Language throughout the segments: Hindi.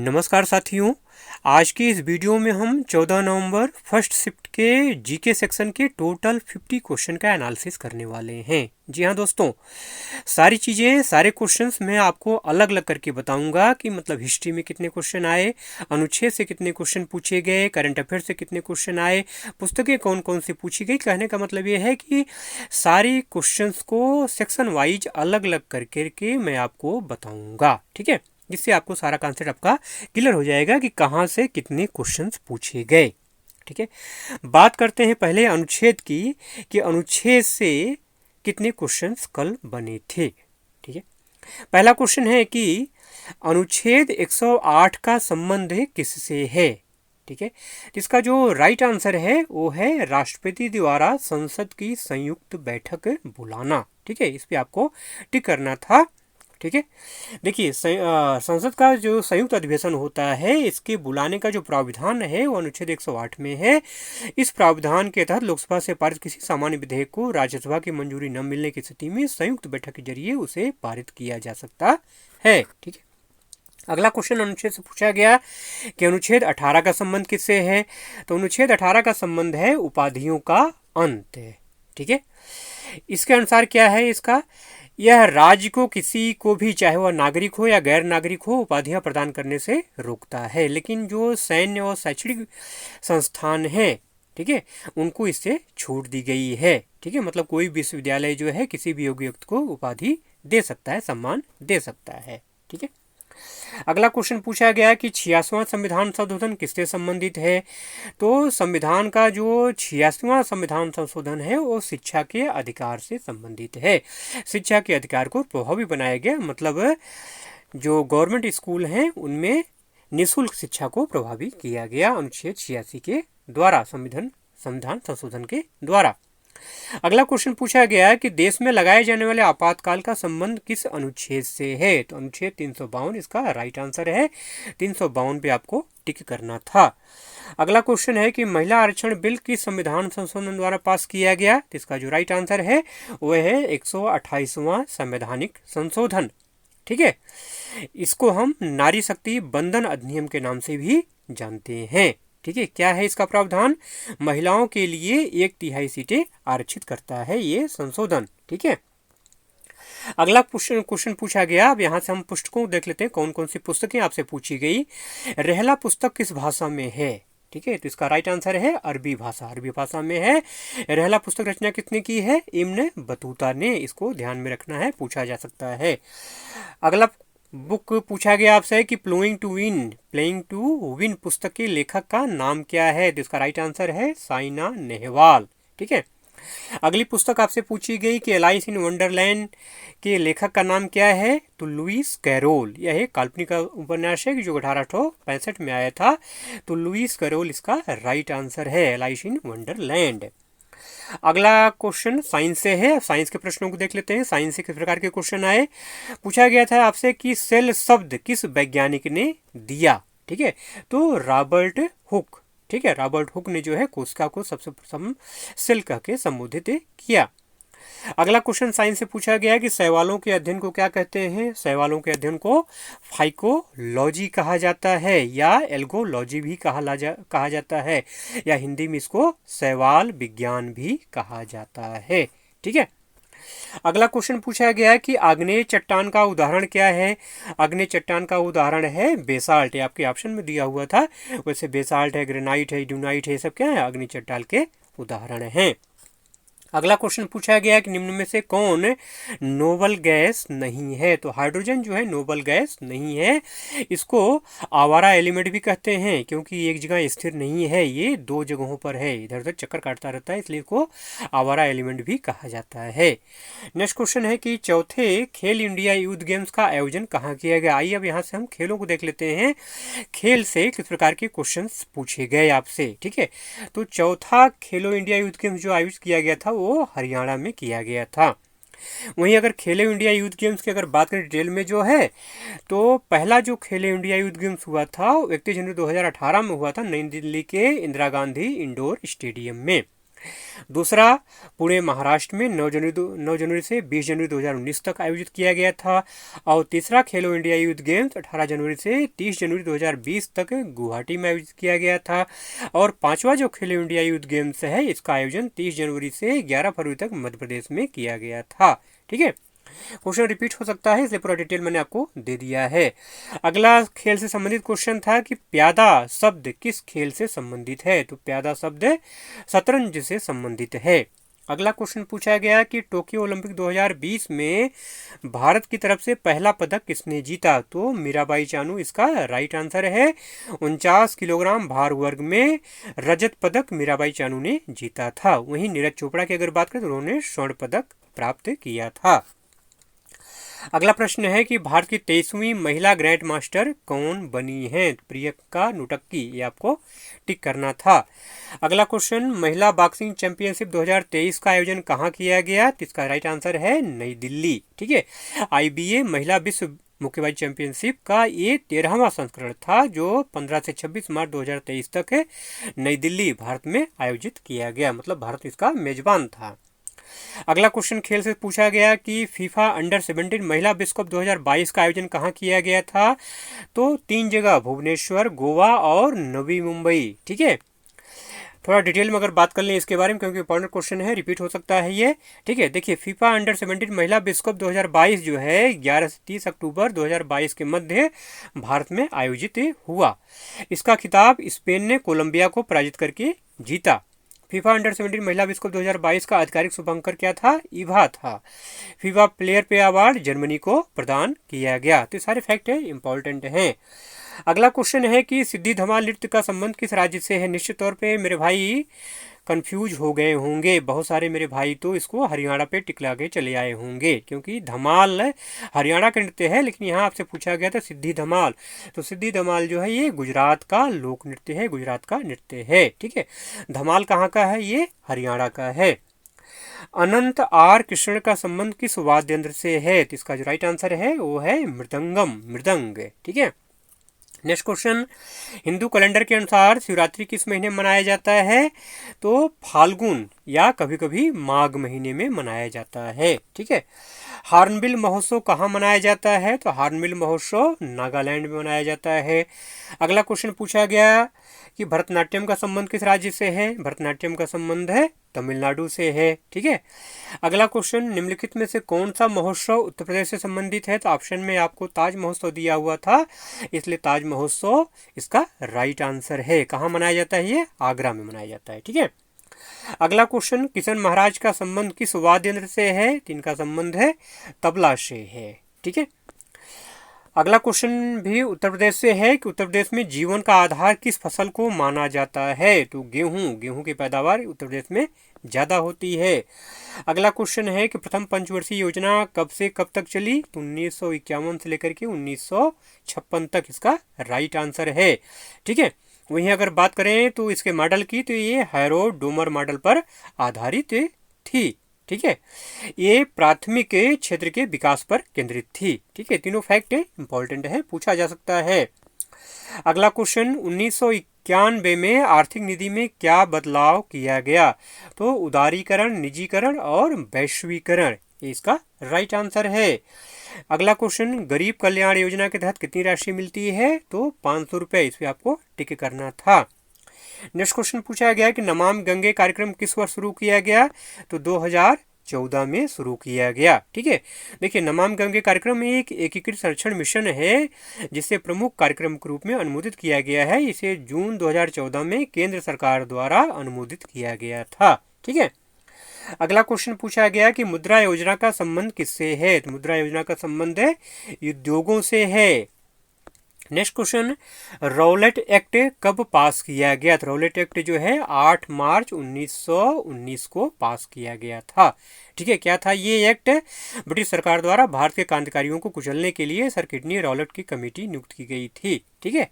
नमस्कार साथियों। आज की इस वीडियो में हम 14 नवंबर फर्स्ट शिफ्ट के जीके सेक्शन के टोटल 50 क्वेश्चन का एनालिसिस करने वाले हैं। जी हाँ दोस्तों, सारी चीज़ें सारे क्वेश्चंस मैं आपको अलग अलग करके बताऊंगा कि मतलब हिस्ट्री में कितने क्वेश्चन आए, अनुच्छेद से कितने क्वेश्चन पूछे गए, करंट अफेयर से कितने क्वेश्चन आए, पुस्तकें कौन कौन सी पूछी गई। कहने का मतलब ये है कि सारी क्वेश्चंस को सेक्शन वाइज अलग अलग करके मैं आपको बताऊँगा, ठीक है, जिससे आपको सारा कॉन्सेप्ट आपका क्लियर हो जाएगा कि कहाँ से कितने क्वेश्चंस पूछे गए। ठीक है, बात करते हैं पहले अनुच्छेद की कि अनुच्छेद से कितने क्वेश्चंस कल बने थे। ठीक है, पहला क्वेश्चन है कि अनुच्छेद 108 का संबंध किससे है। ठीक है, इसका जो राइट आंसर है वो है राष्ट्रपति द्वारा संसद की संयुक्त बैठक बुलाना। ठीक है, इस पे आपको टिक करना था। ठीक है, देखिए संसद का जो संयुक्त अधिवेशन होता है इसके बुलाने का जो प्राविधान है वो अनुच्छेद 108 में है। इस प्राविधान के तहत लोकसभा से पारित किसी सामान्य विधेयक को राज्यसभा की मंजूरी न मिलने की स्थिति में संयुक्त बैठक के जरिए उसे पारित किया जा सकता है। ठीक है, अगला क्वेश्चन अनुच्छेद से पूछा गया कि अनुच्छेद 18 का संबंध किससे है। तो अनुच्छेद 18 का संबंध है उपाधियों का अंत। ठीक है, इसके अनुसार क्या है, इसका यह राज्य को किसी को भी, चाहे वह नागरिक हो या गैर नागरिक हो, उपाधियां प्रदान करने से रोकता है। लेकिन जो सैन्य और शैक्षणिक संस्थान है, ठीक है, उनको इससे छूट दी गई है। ठीक है, मतलब कोई विश्वविद्यालय जो है किसी भी योग्य व्यक्ति को उपाधि दे सकता है, सम्मान दे सकता है। ठीक है, अगला क्वेश्चन पूछा गया कि 86वां संविधान संशोधन किससे संबंधित है। तो संविधान का जो 86वां संविधान संशोधन है वो शिक्षा के अधिकार से संबंधित है। शिक्षा के अधिकार को प्रभावी बनाया गया, मतलब जो गवर्नमेंट स्कूल हैं उनमें निःशुल्क शिक्षा को प्रभावी किया गया अनुच्छेद 86 के द्वारा, संविधान संशोधन के द्वारा। अगला क्वेश्चन पूछा गया कि देश में लगाए जाने वाले आपातकाल का संबंध किस अनुच्छेद से है। तो अनुच्छेद 352 इसका राइट आंसर है। 352 पे आपको टिक करना था। अगला क्वेश्चन है कि महिला आरक्षण बिल किस संविधान संशोधन द्वारा पास किया गया। तो इसका जो राइट आंसर है वह है 128वां संवैधानिक संशोधन। ठीक है, इसको हम नारी शक्ति बंधन अधिनियम के नाम से भी जानते हैं। ठीक है, क्या है इसका प्रावधान, महिलाओं के लिए 1/3 सीटें आरक्षित करता है ये संशोधन। ठीक है, अगला क्वेश्चन पूछा गया। अब यहाँ से हम पुस्तकों देख लेते हैं, कौन कौन सी पुस्तकें आपसे पूछी गई। रहला पुस्तक किस भाषा में है। ठीक है, तो इसका राइट आंसर है अरबी भाषा में है। रहला पुस्तक रचना किसने की है, इब्न बतूता ने। इसको ध्यान में रखना है, पूछा जा सकता है। अगला बुक पूछा गया आपसे कि प्लेइंग टू विन पुस्तक के लेखक का नाम क्या है। तो इसका राइट आंसर है साइना नेहवाल। ठीक है, अगली पुस्तक आपसे पूछी गई कि एलाइस इन वंडरलैंड के लेखक का नाम क्या है। तो लुइस कैरोल। यह एक काल्पनिक उपन्यास है जो 1865 में आया था। तो लुइस कैरोल इसका राइट आंसर है, एलाइस इन वंडरलैंड। अगला क्वेश्चन साइंस से है। साइंस के प्रश्नों को देख लेते हैं। साइंस से किस प्रकार के क्वेश्चन आए। पूछा गया था आपसे कि सेल शब्द किस वैज्ञानिक ने दिया। ठीक है, तो रॉबर्ट हुक। ठीक है, रॉबर्ट हुक ने जो है कोशिका को सबसे प्रथम सेल कह के संबोधित किया। अगला क्वेश्चन साइंस से पूछा गया कि शैवालों के अध्ययन को क्या कहते हैं। शैवालों के अध्ययन को फाइकोलॉजी कहा जाता है या एल्गोलॉजी भी कहा जाता है, या हिंदी में इसको शैवाल विज्ञान भी कहा जाता है। ठीक है, अगला क्वेश्चन पूछा गया कि आग्नेय चट्टान का उदाहरण क्या है। आग्नेय चट्टान का उदाहरण है बेसाल्ट। आपके ऑप्शन में दिया हुआ था, वैसे बेसाल्ट है, ग्रेनाइट है, ड्यूनाइट है, सब क्या है, आग्नेय चट्टान के उदाहरण हैं। अगला क्वेश्चन पूछा गया कि निम्न में से कौन नोबल गैस नहीं है। तो हाइड्रोजन जो है नोबल गैस नहीं है। इसको आवारा एलिमेंट भी कहते हैं क्योंकि एक जगह स्थिर नहीं है, ये दो जगहों पर है, इधर उधर चक्कर काटता रहता है, इसलिए इसको आवारा एलिमेंट भी कहा जाता है। नेक्स्ट क्वेश्चन है कि चौथे खेल इंडिया यूथ गेम्स का आयोजन कहाँ किया गया। आइए अब यहाँ से हम खेलों को देख लेते हैं, खेल से किस प्रकार के क्वेश्चन पूछे गए आपसे। ठीक है, तो चौथा खेलो इंडिया यूथ गेम्स जो आयोजित किया गया था वो हरियाणा में किया गया था। वहीं अगर खेलो इंडिया यूथ गेम्स की अगर बात करें डिटेल में जो है, तो पहला जो खेलो इंडिया यूथ गेम्स हुआ था 31 जनवरी 2018 में हुआ था नई दिल्ली के इंदिरा गांधी इंडोर स्टेडियम में। दूसरा, पुणे महाराष्ट्र में 9 जनवरी से 20 जनवरी 2019 तक आयोजित किया गया था। और तीसरा, खेलो इंडिया यूथ गेम्स 18 जनवरी से 30 जनवरी 2020 तक गुवाहाटी में आयोजित किया गया था। और पांचवा जो खेलो इंडिया यूथ गेम्स है, इसका आयोजन 30 जनवरी से 11 फरवरी तक मध्य प्रदेश में किया गया था। ठीक है, क्वेश्चन रिपीट हो सकता है, इसलिए पूरा डिटेल मैंने आपको दे दिया है। अगला खेल से संबंधित क्वेश्चन था कि प्यादा शब्द किस खेल से संबंधित है। तो प्यादा शब्द शतरंज से संबंधित है। अगला क्वेश्चन पूछा गया कि टोक्यो ओलंपिक 2020 में भारत की तरफ से पहला पदक किसने जीता। तो मीराबाई चानू इसका राइट आंसर है। 49 किलोग्राम भार वर्ग में रजत पदक मीराबाई चानू ने जीता था। वहीं नीरज चोपड़ा की अगर बात करें तो उन्होंने स्वर्ण पदक प्राप्त किया था। अगला प्रश्न है कि भारत की 23वीं महिला ग्रैंड मास्टर कौन बनी है। प्रियंका नुटक्की, ये आपको टिक करना था। अगला क्वेश्चन, महिला बॉक्सिंग चैंपियनशिप 2023 का आयोजन कहाँ किया गया। तो इसका राइट आंसर है नई दिल्ली। ठीक है, IBA महिला विश्व मुक्केबाजी चैंपियनशिप का ये 13वां संस्करण था, जो 15 से 26 मार्च 2023 तक नई दिल्ली भारत में आयोजित किया गया। मतलब भारत इसका मेजबान था। अगला क्वेश्चन खेल से पूछा गया कि फीफा अंडर 17 महिला विश्व कप 2022 का आयोजन कहाँ किया गया था। तो 3 जगह, भुवनेश्वर, गोवा और नवी मुंबई। ठीक है, थोड़ा डिटेल में अगर बात कर लें इसके बारे में, क्योंकि इंपॉर्टेंट क्वेश्चन है, रिपीट हो सकता है ये। ठीक है, देखिए फीफा अंडर 17 महिला विश्व कप 2022 जो है 11 से 30 अक्टूबर 2022 के मध्य भारत में आयोजित हुआ। इसका खिताब स्पेन ने कोलंबिया को पराजित करके जीता। फीफा अंडर 17 महिला विश्व कप 2022 का आधिकारिक शुभांकर क्या था। ईवा था। फीफा प्लेयर पे अवार्ड जर्मनी को प्रदान किया गया। तो सारे फैक्ट है, इंपॉर्टेंट हैं। अगला क्वेश्चन है कि सिद्धि धमाल नृत्य का संबंध किस राज्य से है। निश्चित तौर पे मेरे भाई कंफ्यूज हो गए होंगे, बहुत सारे मेरे भाई तो इसको हरियाणा पे टिकला के चले आए होंगे, क्योंकि धमाल हरियाणा का नृत्य है, लेकिन यहाँ आपसे पूछा गया था सिद्धि धमाल। तो सिद्धि धमाल जो है ये गुजरात का लोक नृत्य है, गुजरात का नृत्य है। ठीक है, धमाल कहाँ का है, ये हरियाणा का है। अनंत आर कृष्ण का संबंध किस वाद्य यंत्र से है। तो इसका जो राइट आंसर है वो है मृदंगम, मृदंग। ठीक है, नेक्स्ट क्वेश्चन, हिंदू कैलेंडर के अनुसार शिवरात्रि किस महीने मनाया जाता है। तो फाल्गुन या कभी कभी माघ महीने में मनाया जाता है। ठीक है, हार्नबिल महोत्सव कहाँ मनाया जाता है। तो हार्नबिल महोत्सव नागालैंड में मनाया जाता है। अगला क्वेश्चन पूछा गया कि भरतनाट्यम का संबंध किस राज्य से है। भरतनाट्यम का संबंध है तमिलनाडु से है। ठीक है, अगला क्वेश्चन, निम्नलिखित में से कौन सा महोत्सव उत्तर प्रदेश से संबंधित है। तो ऑप्शन में आपको ताज महोत्सव दिया हुआ था, इसलिए ताज महोत्सव इसका राइट आंसर है। कहाँ मनाया जाता है, ये आगरा में मनाया जाता है। ठीक है, अगला क्वेश्चन, किशन महाराज का संबंध किस वाद्य यंत्र से है। तो इनका संबंध है तबला से है। ठीक है, अगला क्वेश्चन भी उत्तर प्रदेश से है कि उत्तर प्रदेश में जीवन का आधार किस फसल को माना जाता है। तो गेहूं की पैदावार उत्तर प्रदेश में ज़्यादा होती है। अगला क्वेश्चन है कि प्रथम पंचवर्षीय योजना कब से कब तक चली। तो 1951 से लेकर के 1956 तक इसका राइट आंसर है। ठीक है, वहीं अगर बात करें तो इसके मॉडल की, तो ये हैरो डोमर मॉडल पर आधारित थी। ठीक है, ये प्राथमिक क्षेत्र के विकास पर केंद्रित थी। ठीक है, तीनों फैक्ट इंपॉर्टेंट है, पूछा जा सकता है। अगला क्वेश्चन, 1991 में आर्थिक नीति में क्या बदलाव किया गया। तो उदारीकरण, निजीकरण और वैश्वीकरण, ये इसका राइट आंसर है। अगला क्वेश्चन, गरीब कल्याण योजना के तहत कितनी राशि मिलती है। तो 500 रुपये, इस पर आपको टिक करना था। नेक्स्ट क्वेश्चन पूछा गया कि नमामि गंगे कार्यक्रम किस वर्ष शुरू किया गया। तो 2014 में शुरू किया गया। ठीक है, देखिए नमामि गंगे कार्यक्रम एक एकीकृत संरक्षण मिशन है, जिसे प्रमुख कार्यक्रम के रूप में अनुमोदित किया गया है। इसे जून 2014 में केंद्र सरकार द्वारा अनुमोदित किया गया था। ठीक है, अगला क्वेश्चन पूछा गया कि मुद्रा योजना का संबंध किससे है। तो मुद्रा योजना का संबंध है उद्योगों से है। नेक्स्ट क्वेश्चन, रौलेट एक्ट कब पास किया गया। तो रौलेट एक्ट जो है 8 मार्च 1919 को पास किया गया था। ठीक है, क्या था ये एक्ट। ब्रिटिश सरकार द्वारा भारत के क्रांतिकारियों को कुचलने के लिए सर किडनी रौलेट की कमेटी नियुक्त की गई थी। ठीक है,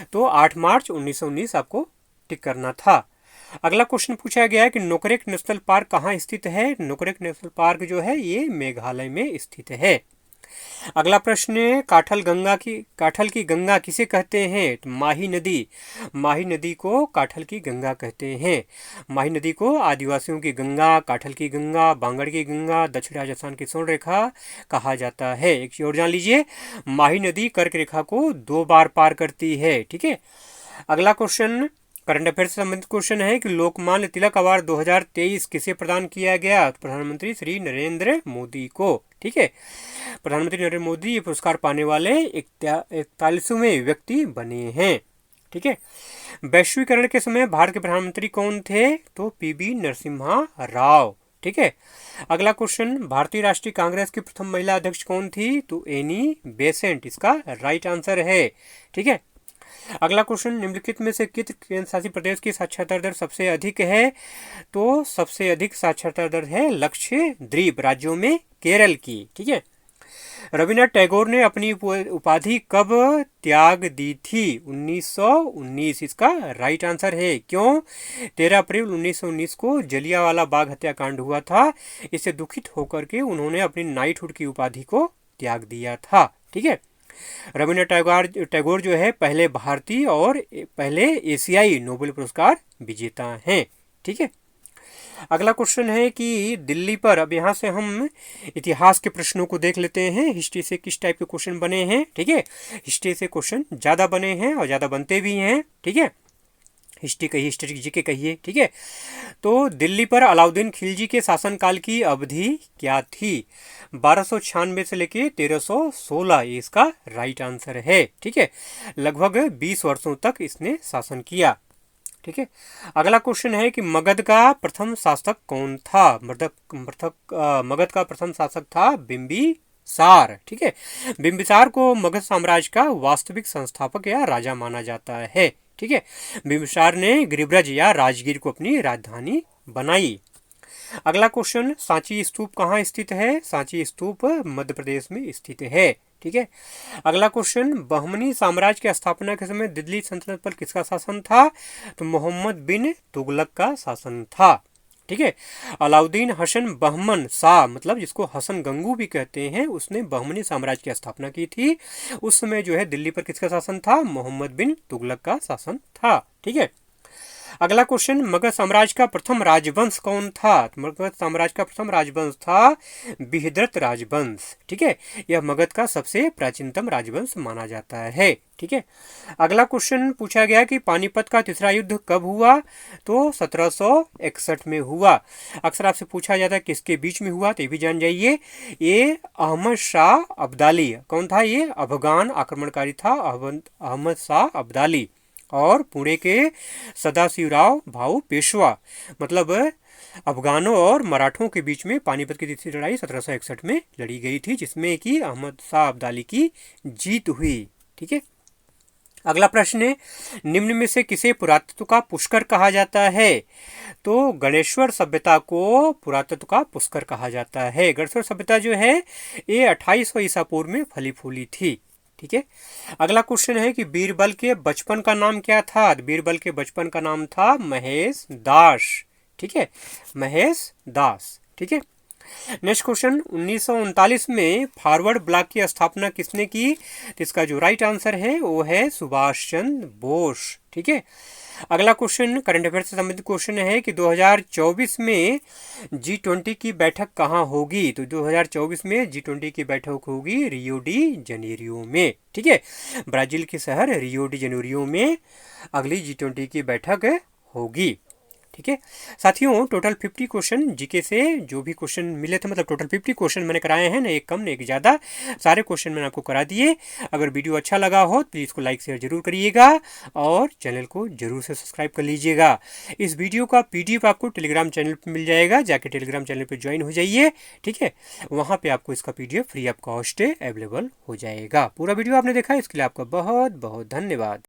तो 8 मार्च 1919 आपको टिक करना था। अगला क्वेश्चन पूछा गया है कि नोकरेक नेशनल पार्क कहाँ स्थित है। नोकरेक नेशनल पार्क जो है ये मेघालय में स्थित है। अगला प्रश्न है, काठल की गंगा किसे कहते हैं? तो माही नदी को काठल की गंगा कहते हैं। माही नदी को आदिवासियों की गंगा, काठल की गंगा, बांगड़ की गंगा, दक्षिण राजस्थान की स्वर्ण रेखा कहा जाता है। एक चीज और जान लीजिए, माही नदी कर्क रेखा को 2 बार पार करती है। ठीक है। अगला क्वेश्चन करंट अफेयर से संबंधित क्वेश्चन है कि लोकमान्य तिलक अवार्ड 2023 किसे प्रदान किया गया? तो प्रधानमंत्री श्री नरेंद्र मोदी को। ठीक है। प्रधानमंत्री नरेंद्र मोदी ये पुरस्कार पाने वाले 41वें व्यक्ति बने हैं। ठीक है। वैश्वीकरण के समय भारत के प्रधानमंत्री कौन थे? तो पीवी नरसिम्हा राव। ठीक है। अगला क्वेश्चन, भारतीय राष्ट्रीय कांग्रेस की प्रथम महिला अध्यक्ष कौन थी? तो एनी बेसेंट इसका राइट आंसर है। ठीक है। अगला क्वेश्चन, निम्नलिखित में से किस केंद्र शासित प्रदेश की साक्षरता दर सबसे अधिक है? तो सबसे अधिक साक्षरता दर है लक्षद्वीप राज्यों में केरल की। ठीक है। रविन्द्रनाथ टैगोर ने अपनी उपाधि कब त्याग दी थी? 1919 इसका राइट आंसर है। क्यों? 13 अप्रैल 1919 को जलियांवाला बाग हत्याकांड हुआ था। इससे दुखित होकर के उन्होंने अपनी नाइटहुड की उपाधि को त्याग दिया था। ठीक है। रविन्द्रनाथ टैगोर जो है पहले भारतीय और पहले एशियाई नोबेल पुरस्कार विजेता हैं। ठीक है। अगला क्वेश्चन है कि दिल्ली पर, अब यहाँ से हम इतिहास के प्रश्नों को देख लेते हैं, हिस्ट्री से किस टाइप के क्वेश्चन बने हैं। ठीक है। हिस्ट्री से क्वेश्चन ज़्यादा बने हैं और ज़्यादा बनते भी हैं। ठीक है। हिस्ट्री कहिए, हिस्ट्री जीके कहिए। ठीक है। तो दिल्ली पर अलाउद्दीन खिलजी के शासनकाल की अवधि क्या थी? 1296 से लेके 1316 ये इसका राइट आंसर है। ठीक है। लगभग 20 वर्षों तक इसने शासन किया। ठीक है। अगला क्वेश्चन है कि मगध का प्रथम शासक कौन था? मगध का प्रथम शासक था बिंबिसार। ठीक है। बिंबिसार को मगध साम्राज्य का वास्तविक संस्थापक या राजा माना जाता है। ठीक है। बिंबिसार ने गिरिब्रज या राजगीर को अपनी राजधानी बनाई। अगला क्वेश्चन, सांची स्तूप कहाँ स्थित है? सांची स्तूप मध्य प्रदेश में स्थित है। ठीक है। अगला क्वेश्चन, बहमनी साम्राज्य की स्थापना के समय दिल्ली सल्तनत पर किसका शासन था? तो मोहम्मद बिन तुगलक का शासन था। ठीक है। अलाउद्दीन हसन बहमन शाह, मतलब जिसको हसन गंगू भी कहते हैं, उसने बहमनी साम्राज्य की स्थापना की थी। उस समय जो है दिल्ली पर किसका शासन था? मोहम्मद बिन तुगलक का शासन था। ठीक है। अगला क्वेश्चन, मगध साम्राज्य का प्रथम राजवंश कौन था? मगध साम्राज्य का प्रथम राजवंश था बृहद्रथ राजवंश। ठीक है। यह मगध का सबसे प्राचीनतम राजवंश माना जाता है। ठीक है। अगला क्वेश्चन पूछा गया कि पानीपत का तीसरा युद्ध कब हुआ? तो 1761 में हुआ। अक्सर आपसे पूछा जाता है किसके बीच में हुआ, तो ये भी जान जाइए, ये अहमद शाह अब्दाली। कौन था ये? अफगान आक्रमणकारी था अहमद शाह अब्दाली, और पुणे के सदाशिवराव भाऊ पेशवा, मतलब अफगानों और मराठों के बीच में पानीपत की तीसरी लड़ाई 1761 में लड़ी गई थी, जिसमें कि अहमद शाह अब्दाली की जीत हुई। ठीक है। अगला प्रश्न है, निम्न में से किसे पुरातत्व का पुष्कर कहा जाता है? तो गणेश्वर सभ्यता को पुरातत्व का पुष्कर कहा जाता है। गणेश्वर सभ्यता जो है ये 2800 ईसा पूर्व में फली फूली थी। ठीक है। अगला क्वेश्चन है कि बीरबल के बचपन का नाम क्या था? बीरबल के बचपन का नाम था महेश दास। ठीक है। महेश दास। ठीक है। नेक्स्ट क्वेश्चन, 1939 में फॉरवर्ड ब्लॉक की स्थापना किसने की? तो इसका जो राइट आंसर है वो है सुभाष चंद्र बोस। ठीक है। अगला क्वेश्चन करंट अफेयर से संबंधित क्वेश्चन है कि 2024 में G20 की बैठक कहाँ होगी? तो 2024 में G20 की बैठक होगी रियो डी जनेरियो में। ठीक है। ब्राजील के शहर रियो डी जनेरियो में अगली G20 की बैठक होगी। ठीक है। साथियों, टोटल 50 क्वेश्चन जीके से जो भी क्वेश्चन मिले थे, मतलब टोटल 50 क्वेश्चन मैंने कराए हैं, ना एक कम ना एक ज़्यादा, सारे क्वेश्चन मैंने आपको करा दिए। अगर वीडियो अच्छा लगा हो तो इसको लाइक शेयर जरूर करिएगा और चैनल को जरूर से सब्सक्राइब कर लीजिएगा। इस वीडियो का PDF आपको टेलीग्राम चैनल पर मिल जाएगा, जाके टेलीग्राम चैनल पर ज्वाइन हो जाइए। ठीक है। वहाँ पर आपको इसका PDF free of cost available हो जाएगा। पूरा वीडियो आपने देखा, इसके लिए आपका बहुत बहुत धन्यवाद।